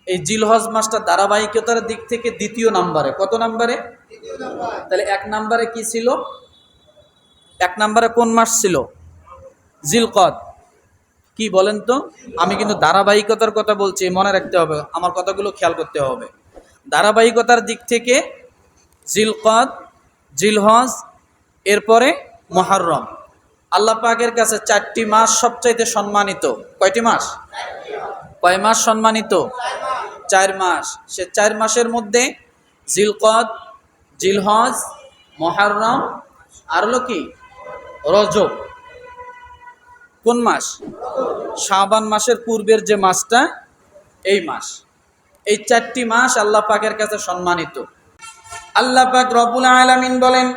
এই জিলহজ মাসটা ধারাবাহিকতার দিক থেকে দ্বিতীয় নাম্বারে। কত নাম্বারে? তাহলে এক নাম্বারে কি ছিল? এক নাম্বারে কোন মাস ছিল? জিলকদ। কি বলেন তো? আমি কিন্তু ধারাবাহিকতার কথা বলছি, মনে রাখতে হবে, আমার কথাগুলো খেয়াল করতে হবে। ধারাবাহিকতার দিক থেকে জিলকদ, জিলহজ, এরপরে মুহররম। আল্লাহ পাকের কাছে 4টি মাস সবচাইতে সম্মানিত। কয়টি মাস? কয় মাস সম্মানিত? 4 মাস। সে 4 মাসের মধ্যে জিলকদ, জিলহজ, মুহররম আর হলো কি রজব। কোন মাস? শাবান মাসের পূর্বের যে মাসটা, এই মাস। এই 4টি মাস আল্লাহ পাকের কাছে সম্মানিত। আল্লাহ পাক রব্বুল আলামিন বলেন,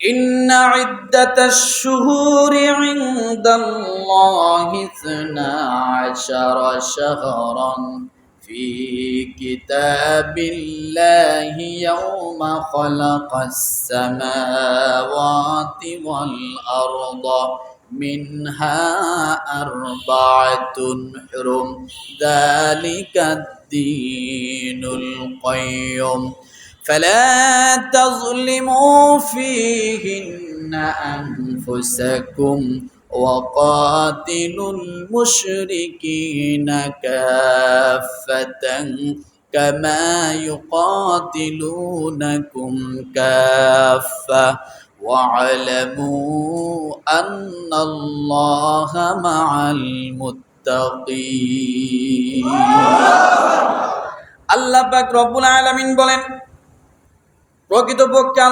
ইন্না ইদ্দাতাশ শুহুরি ইনদাল্লাহি 12 শাহরান ফি কিতাবিল্লাহি ইয়াওমা খালাকাস সামাওয়াতি ওয়াল আরদা মিনহা আরবাআতুন হুরুম যালিকাদ দীনুল কাইয়্যুম فلا تظلموا فيهن أنفسكم وقاتلوا المشركين كافة كما يقاتلونكم كافة واعلموا أن الله مع المتقين আল্লাহ পাক রব্বুল আলামিন বলেন, প্রকৃতপক্ষে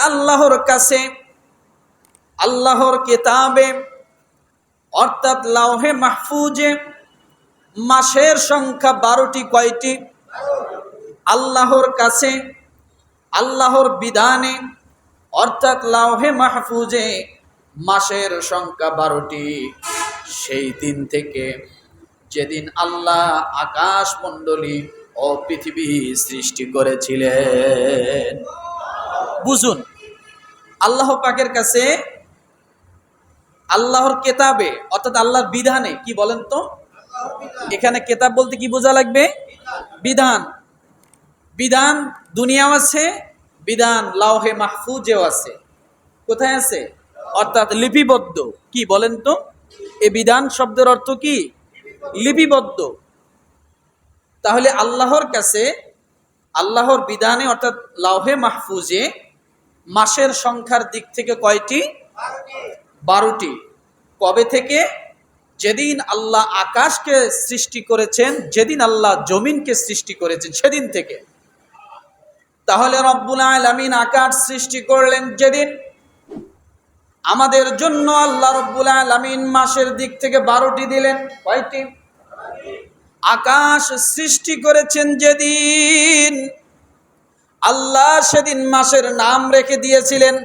আল্লাহর কাছে আল্লাহর কিতাবে অর্থাৎ লাওহে মাহফুজে মাসের সংখ্যা 12টি। কয়টি? আল্লাহর কাছে আল্লাহর বিধানে অর্থাৎ লাওহে মাহফুজে মাসের সংখ্যা 12টি। সেই দিন থেকে, যেদিন আল্লাহ আকাশ মণ্ডলী ও পৃথিবী সৃষ্টি করেছিলেন। বুঝুন, আল্লাহ পাকের কাছে আল্লাহর কেতাবে অর্থাৎ আল্লাহর বিধানে, কি বলেন তো? এখানে কেতাব বলতে কি বোঝা লাগবে? বিধান। বিধান দুনিয়াও আছে, বিধান লাওহে মাহফুজেও আছে। কোথায় আছে? অর্থাৎ লিপিবদ্ধ। কি বলেন তো? এই বিধান শব্দের অর্থ কি? লিপিবদ্ধ। তাহলে আল্লাহর কাছে আল্লাহর বিধানে অর্থাৎ লাওহে মাহফুজে মাসের সংখ্যার দিক থেকে কয়টি? 12টি। কবে থেকে? যেদিন আল্লাহ আকাশকে সৃষ্টি করেছেন, যেদিন আল্লাহ জমিনকে সৃষ্টি করেছেন, সেদিন থেকে। তাহলে রব্বুল আলামিন আকাশ সৃষ্টি করলেন যেদিন, আমাদের জন্য আল্লাহ রব্বুল আলামিন মাসের দিক থেকে 12টি দিলেন। কয়টি? আকাশ সৃষ্টি করেছেন যেদিন, আল্লাহ সেদিন মাসের নাম রেখে দিয়েছিলেন।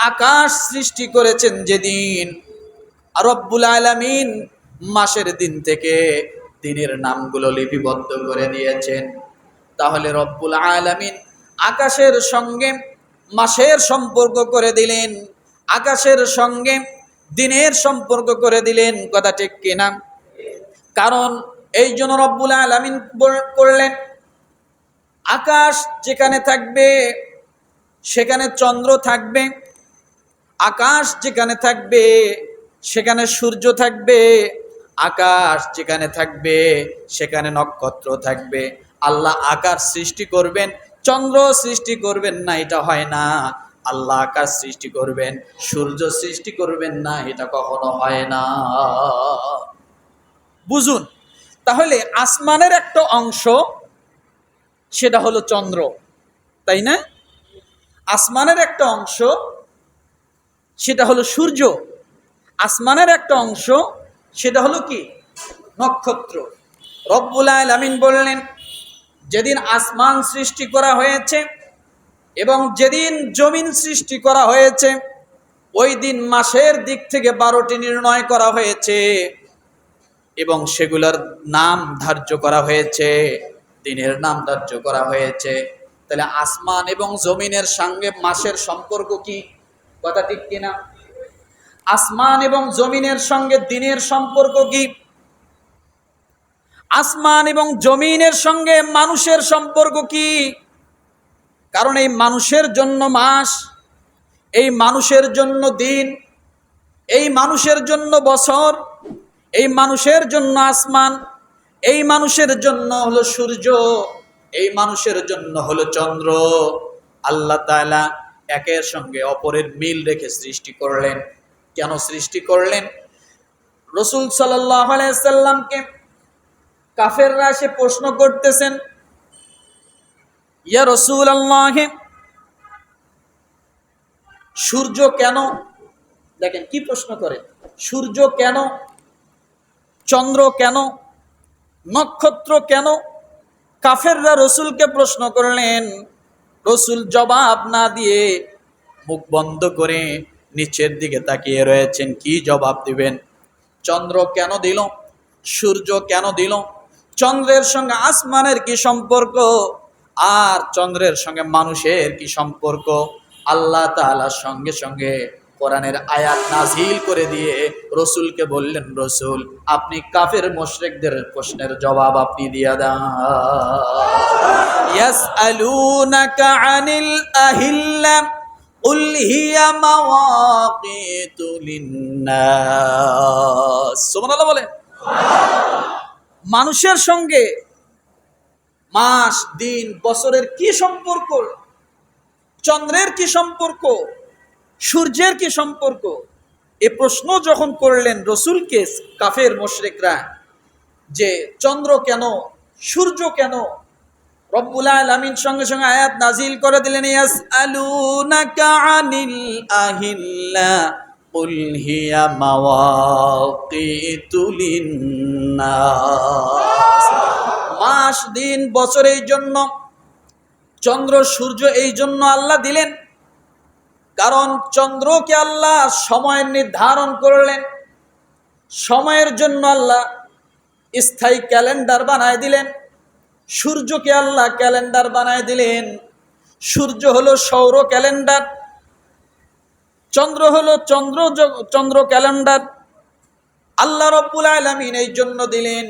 আকাশ সৃষ্টি করেছেন যেদিন, রব্বুল আলামিন মাসের দিন থেকে দিনের নামগুলো লিপিবদ্ধ করে দিয়েছেন। তাহলে রব্বুল আলামিন আকাশের সঙ্গে মাসের সম্পর্ক করে দিলেন, আকাশের সঙ্গে দিনের সম্পর্ক করে দিলেন। কথা ঠিক কিনা? কারণ এই জন্য রব্বুল আলামিন করলেন, আকাশ যেখানে থাকবে সেখানে চন্দ্র থাকবে, আকাশ যেখানে থাকবে সেখানে সূর্য থাকবে, আকাশ যেখানে থাকবে সেখানে নক্ষত্র থাকবে। আল্লাহ আকাশ সৃষ্টি করবেন, চন্দ্র সৃষ্টি করবেন না, এটা হয় না। আল্লাহ আকাশ সৃষ্টি করবেন, সূর্য সৃষ্টি করবেন না, এটা কখনো হয় না। বুঝুন, তাহলে আসমানের একটা অংশ, সেটা হলো চন্দ্র, তাই না? আসমানের একটা অংশ, সেটা হলো সূর্য। আসমানের একটা অংশ, সেটা হলো কি? নক্ষত্র। রব্বুল আলামিন বললেন, যেদিন আসমান সৃষ্টি করা হয়েছে এবং যেদিন জমিন সৃষ্টি করা হয়েছে, ওই দিন মাসের দিক থেকে 12টি নির্ণয় করা হয়েছে এবং সেগুলোর নাম ধার্য করা হয়েছে, দিনের নাম ধার্য করা হয়েছে। তাহলে আসমান এবং জমিনের সঙ্গে মাসের সম্পর্ক কি? কথা ঠিক কিনা? আসমান এবং জমিনের সঙ্গে দিনের সম্পর্ক কি? আসমান এবং জমিনের সঙ্গে মানুষের সম্পর্ক কি? কারণ এই মানুষের জন্য মাস, এই মানুষের জন্য দিন, এই মানুষের জন্য বছর, এই মানুষের জন্য আসমান, এই মানুষের জন্য হলো সূর্য, এই মানুষের জন্য হলো চন্দ্র। আল্লাহ তাআলা একের সঙ্গে অপরের মিল রেখে সৃষ্টি করলেন। কেন সৃষ্টি করলেন? রাসূল সাল্লাল্লাহু আলাইহি সাল্লামকে কাফেররা এসে প্রশ্ন করতেছেন, ইয়া রাসূলুল্লাহ, সূর্য কেন? দেখেন কি প্রশ্ন করে, সূর্য কেন, চন্দ্র কেন, নক্ষত্র কেন? কাফেররা রসুলকে প্রশ্ন করলেন। রসুল জবাব না দিয়ে মুখ বন্ধ করে নিচের দিকে তাকিয়ে রয়েছেন। কি জবাব দিবেন? চন্দ্র কেন দিল, সূর্য কেন দিল, চন্দ্রের সঙ্গে আসমানের কি সম্পর্ক, আর চন্দ্রের সঙ্গে মানুষের কি সম্পর্ক? আল্লাহ তাআলার সঙ্গে সঙ্গে কোরআনের আয়াত নাজিল করে দিয়ে রসুলকে বললেন, রসুল আপনি কাফের মুশরিকদের প্রশ্নের জবাব আপনি দিয়ে দেন। ইয়াসআলুনাকা আনিল আহিল্লা কুল হিয়া মাওয়াকিতু লিন্নাস। সুবহানাল্লাহ বলেন। মানুষের সঙ্গে মাস, দিন, বছরের কি সম্পর্ক? চন্দ্রের কি সম্পর্ক? সূর্যের কি সম্পর্ক? এ প্রশ্ন যখন করলেন রসুলকে কাফের মুশরিকরা, যে চন্দ্র কেন, সূর্য কেন, রব্বুল আলামিন সঙ্গে সঙ্গে আয়াত নাজিল করে দিলেন, ইয়াসআলুনাকা আনিল আহিল্লা কুল হিয়া মাওয়াকিতু লিন্নাস। মাস, দিন, বছর এই জন্য, চন্দ্র সূর্য এই জন্য আল্লাহ দিলেন, কারণ চন্দ্রকে আল্লাহ সময় নির্ধারণ করলেন, সময়ের জন্য আল্লাহ স্থায়ী ক্যালেন্ডার বানায় দিলেন। সূর্যকে আল্লাহ ক্যালেন্ডার বানায় দিলেন। সূর্য হলো সৌর ক্যালেন্ডার, চন্দ্র হলো চন্দ্র ক্যালেন্ডার। আল্লাহ রব্বুল আলামিন এই জন্য দিলেন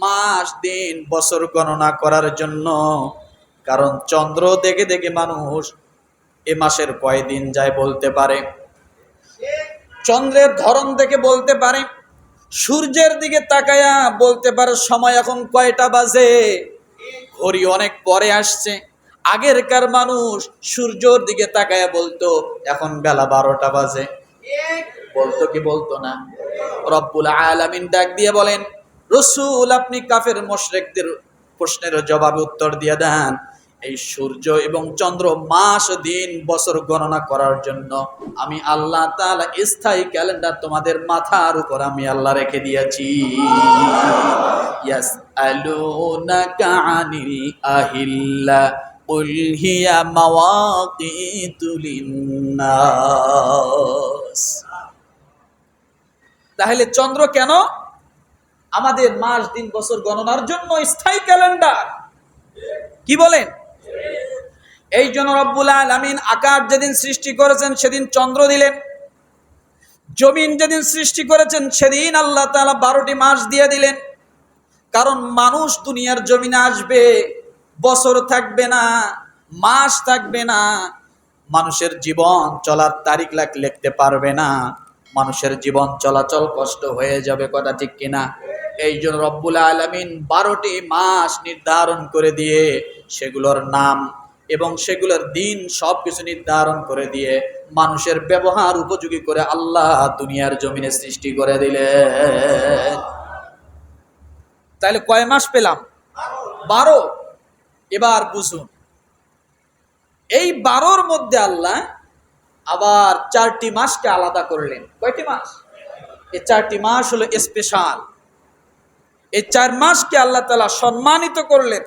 মাস, দিন, বছর গণনা করার জন্য। কারণ চন্দ্র দেখে দেখে মানুষ এ মাসের কয়দিন যায় বলতে পারে, চন্দ্রের ধরন দেখে বলতে পারে, সূর্যের দিকে তাকায়া বলতে পারে সময় এখন কয়টা বাজে। ঘড়ি অনেক পরে আসছে। আগেরকার মানুষ সূর্যের দিকে তাকায়া বলতো এখন বেলা 12টা বাজে। বলতো কি বলতো না? রব্বুল আলামিন ডাক দিয়ে বলেন, রসুল আপনি কাফের মুশরিকদের প্রশ্নের জবাবে উত্তর দিয়ে দেন, এই সূর্য এবং চন্দ্র মাস, দিন, বছর গণনা করার জন্য আমি আল্লাহ তাআলা স্থায়ী ক্যালেন্ডার তোমাদের মাথার উপর আমি আল্লাহ রেখে দিয়েছি। ইয়াসআলুনাকা আনিল আহিল্লা কুল হিয়া মাওয়াকিতু লিন্নাস। তাহলে চন্দ্র কেন? আমাদের মাস, দিন, বছর গণনার জন্য স্থায়ী ক্যালেন্ডার। কি বলেন? এই জন্য রব্বুল আলামিন আকাশ যেদিন সৃষ্টি করেছেন সেদিন চন্দ্র দিলেন, জমিন যেদিন সৃষ্টি করেছেন সেদিন আল্লাহ তাআলা 12টি মাস দিয়ে দিলেন। কারণ মানুষ দুনিয়ার জমিনে আসবে, বছর থাকবে না, মাস থাকবে না, মানুষের জীবন চলার তারিখ লিখতে পারবে না, মানুষের জীবন চলাচল কষ্ট হয়ে যাবে। কথা ঠিক কিনা? এই জন্য রব্বুল আলামিন 12টি মাস নির্ধারণ করে দিয়ে সেগুলোর নাম এবং সেগুলোর দিন সবকিছু নির্ধারণ করে দিয়ে মানুষের ব্যবহার উপযোগী করে আল্লাহ দুনিয়ার জমিনে সৃষ্টি করে দিলেন। তাহলে কয় মাস পেলাম? 12। এবার বুঝুন, এই 12র মধ্যে আল্লাহ আবার 4টি মাসকে আলাদা করলেন। কয়টি মাস? এই 4টি মাস হলো স্পেশাল। এই 4 মাসকে আল্লাহ তাআলা সম্মানিত করলেন,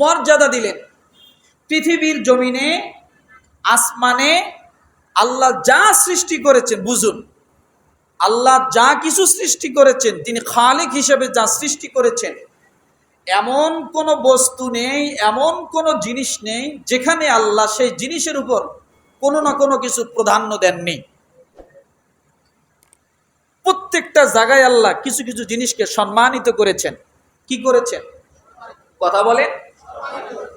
মর্যাদা দিলেন। পৃথিবীর জমিনে, আসমানে আল্লাহ যা সৃষ্টি করেছেন, বুঝুন, আল্লাহ যা কিছু সৃষ্টি করেছেন, তিনি খালিক হিসেবে যা সৃষ্টি করেছেন, এমন কোনো বস্তু নেই, এমন কোনো জিনিস নেই যেখানে আল্লাহ সেই জিনিসের উপর কোনো না কোনো কিছু প্রাধান্য দেননি। প্রত্যেকটা জায়গায় আল্লাহ কিছু কিছু জিনিসকে সম্মানিত করেছেন। কি করেছেন? কথা বলেন।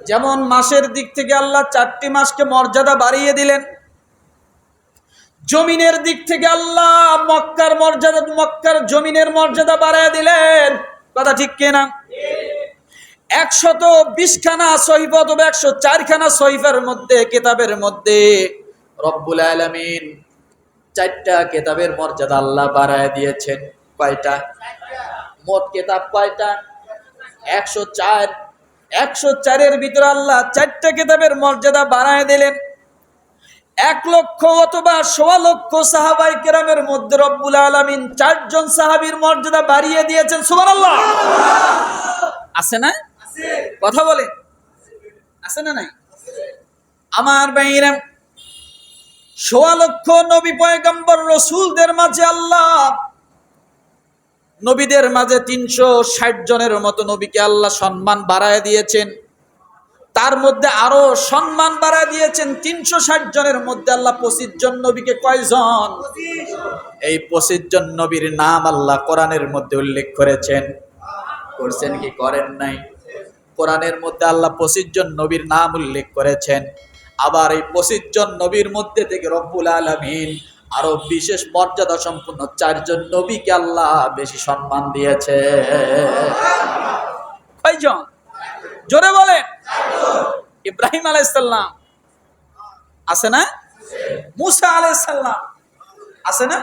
যেমন মাসের দিক থেকে আল্লাহ 4টি মাসকে মর্যাদা বাড়িয়ে দিলেন। জমিনের দিক থেকে আল্লাহ মক্কার জমিনের মর্যাদা বাড়িয়ে দিলেন। কথা ঠিক কিনা? 120 খানা সহিফা অথবা 104 খানা সহিফার মধ্যে কিতাবের মধ্যে রব্বুল আলামিন 4টা কিতাবের মর্যাদা আল্লাহ বাড়ায় দিয়েছেন। কয়টা? মোট কিতাব কয়টা? 104। 104-এর ভিতরে আল্লাহ 4টা কিতাবের মর্যাদা বাড়ায় দিলেন। 1 লক্ষ অথবা 1.25 লক্ষ সাহাবায়ে কেরামের মধ্যে রব্বুল আলামিন 4 জন সাহাবীর মর্যাদা বাড়িয়ে দিয়েছেন। সুবহানাল্লাহ। আছে না? কথা বলে। আছে না নাই? আমার ভাইরা, 1.25 লক্ষ নবী পয়গম্বর রাসূলদের মাঝে আল্লাহ নবীদের মাঝে 360 জনের মতো নবীকে আল্লাহ সম্মান বাড়ায় দিয়েছেন। তার মধ্যে আরো সম্মান বাড়ায় দিয়েছেন 360 জনের মধ্যে আল্লাহ 25 জন নবীকে কয়জন? এই 25 জন নবীর নাম আল্লাহ কোরআনের মধ্যে উল্লেখ করেছেন। করছেন কি করেন নাই? কোরআনের মধ্যে আল্লাহ 25 জন নবীর নাম উল্লেখ করেছেন। আবার এই 25 জন নবীর মধ্যে থেকে রব্বুল আলামিন আরো বিশেষ মর্যাদা সম্পন্ন 4 জন নবীকে আল্লাহ বেশি সম্মান দিয়েছে। কয়জন? জোরে বলেন। ইব্রাহিম আলাইহিস সালাম আছে না? মুসা আলাইহিস সালাম আছে না?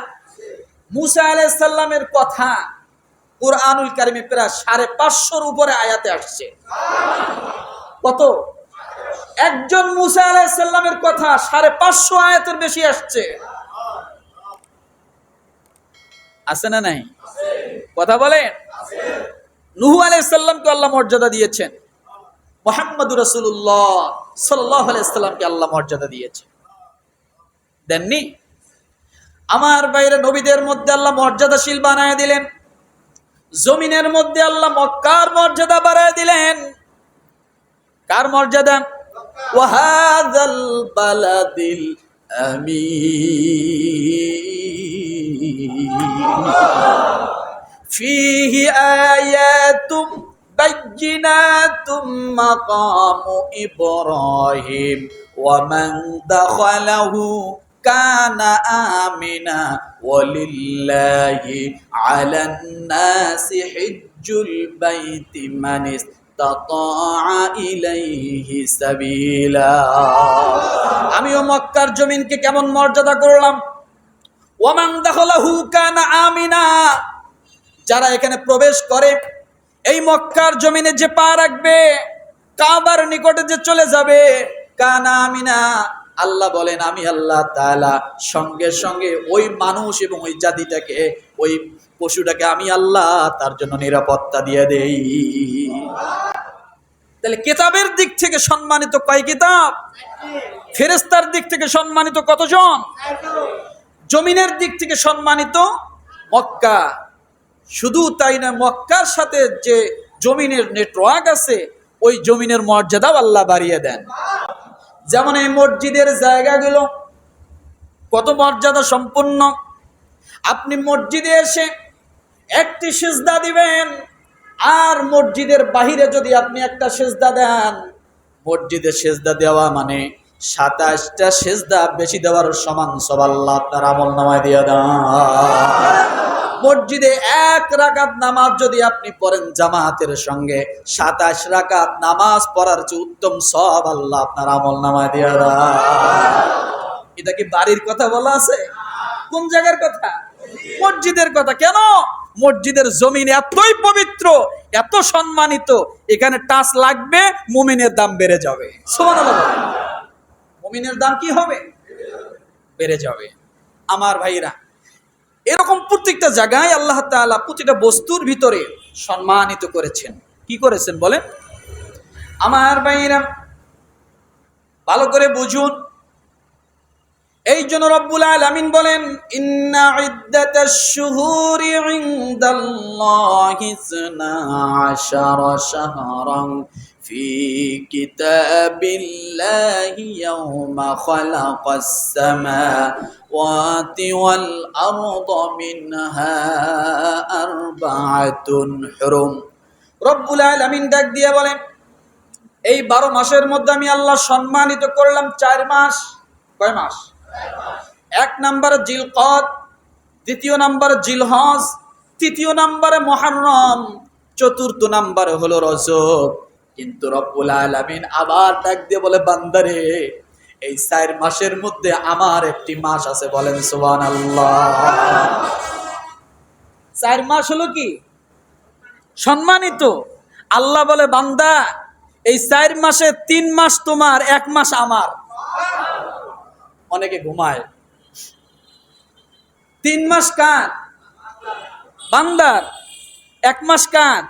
মুসা আলাইহিস সালামের কথা কুরআনুল কারীমে প্রায় 550-এর উপরে আয়াতে আসছে। কত? একজন মুসা আলাইহিস সালামের কথা 550 আয়াতের বেশি আসছে। আছে না নাই? কথা বলেন। নূহ আলাইহিস সালামকে আল্লাহ মর্যাদা দিয়েছেন। মুহাম্মদুর রাসূলুল্লাহ সাল্লাল্লাহু আলাইহি সাল্লামকে আল্লাহ মর্যাদা দিয়েছেন। দেননি? আমার বাইরে নবীদের মধ্যে আল্লাহ মর্যাদাশীল বানায় দিলেন। জমিনের মধ্যে আল্লাহ মক্কার মর্যাদা বাড়ায় দিলেন। কার মর্যাদা? ওয়াহাযাল বালাদিল আমিন ফীহি আয়াতুম বাইয়িনাতুম মাকামু ইব্রাহিম ওয়া মান দাখালাহু কানা আমিনা ওয়ালিল্লাহি আলান নাসি হিজ্জুল বাইতি মান ইসতাতাআ ইলাইহি সাবিলা। আমিও মক্কার জমিনকে কেমন মর্যাদা করলাম। ওয়া মান দাখালাহু কানা আমিনা, যারা এখানে প্রবেশ করে, এই মক্কার জমিনে যে পা রাখবে, কাবার নিকটে যে চলে যাবে, কানা আমিনা, আল্লাহ বলেন আমি আল্লাহ তাআলা সঙ্গে সঙ্গে ওই মানুষ এবং ওই জাতিটাকে, ওই পশুটাকে আমি আল্লাহ তার জন্য নিরাপত্তা দিয়ে দেই। তাহলে কিতাবের দিক থেকে সম্মানিত কয় কিতাব? ফেরেশতার দিক থেকে সম্মানিত কতজন? জমিনের দিক থেকে সম্মানিত মক্কা। শুধু তাই না, মক্কার সাথে যে জমিনের নেটওয়ার্ক আছে, ওই জমিনের মর্যাদাও আল্লাহ বাড়িয়ে দেন। যেমন এই মসজিদের জায়গাগুলো কত মর্যাদা সম্পন্ন। আপনি মসজিদে এসে একটি সিজদা দিবেন, আর মসজিদের বাহিরে যদি আপনি একটা সিজদা দেন, মসজিদে সিজদা দেওয়া মানে 27টা সিজদা বেশি দেওয়ার সমান সব আল্লাহ আপনার আমলনামায় দিয়ে দেন। মসজিদে 1 রাকাত নামাজ যদি আপনি পড়েন জামাতের সঙ্গে, 27 রাকাত নামাজ পড়ার যে উত্তম সব আল্লাহ আপনার আমলনামায় দিয়ে দেন। এটা কি বাড়ির কথা বলা আছে? কোন জায়গার কথা? মসজিদের কথা। কেন? মসজিদের জমিন এতই পবিত্র, এত সম্মানিত, এখানে টাচ লাগবে, মুমিনের দাম বেড়ে যাবে। সুবহানাল্লাহ। মুমিনের দাম কি হবে? বেড়ে যাবে। আমার ভাইরা, এরকম প্রত্যেকটা জায়গায় আল্লাহ তাআলা প্রতিটা বস্তুর ভিতরে সম্মানিত করেছেন। কি করেছেন বলেন? আমার ভাইরা ভালো করে বুঝুন। এই জন্য রব্বুল আলামিন বলেন, ইন্না ইদ্দাতাশ শুহুরি ইনদাল্লাহি 12 শাহরান ফি কিতাবিল্লাহি ইয়াওমা খালাকাস সামাওয়াতি والأرض منها أربعة حرم রব্বুল আলামিন ডাক দিয়ে বলেন, এই 12 মাসের মধ্যে আমি আল্লাহ সম্মানিত করলাম 4 মাস। কয় মাস? 1 নম্বরে জিলকদ, 2 নম্বরে জিলহজ, 3 নম্বরে মুহররম, 4 নম্বরে হলো রজব। কিন্তু রব্বুল আলামিন আবার ডাক দিয়ে বলে, বান্দারে এই 4 মাসের মধ্যে আমার একটি মাস আছে, বলেন সুবহানাল্লাহ। 4 মাস হলো কি? সম্মানিত। আল্লাহ বলে, বান্দা এই 4 মাসে 3 মাস তোমার, 1 মাস আমার। অনেকে ঘুমায়। 3 মাস কার? বান্দার। 1 মাস কার?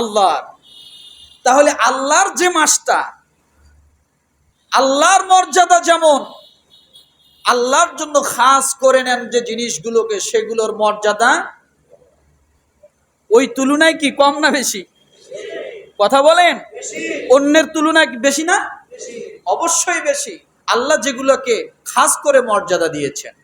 আল্লাহর। তাহলে আল্লাহর যে মাসটা, আল্লাহর মর্যাদা যেমন, আল্লাহর জন্য খাস করে নেন যে জিনিসগুলোকে, সেগুলোর মর্যাদা ওই তুলনায় কি কম না বেশি? কথা বলেন। অন্যের তুলনায় বেশি না? অবশ্যই বেশি। আল্লাহ যেগুলোকে খাস করে মর্যাদা দিয়েছেন,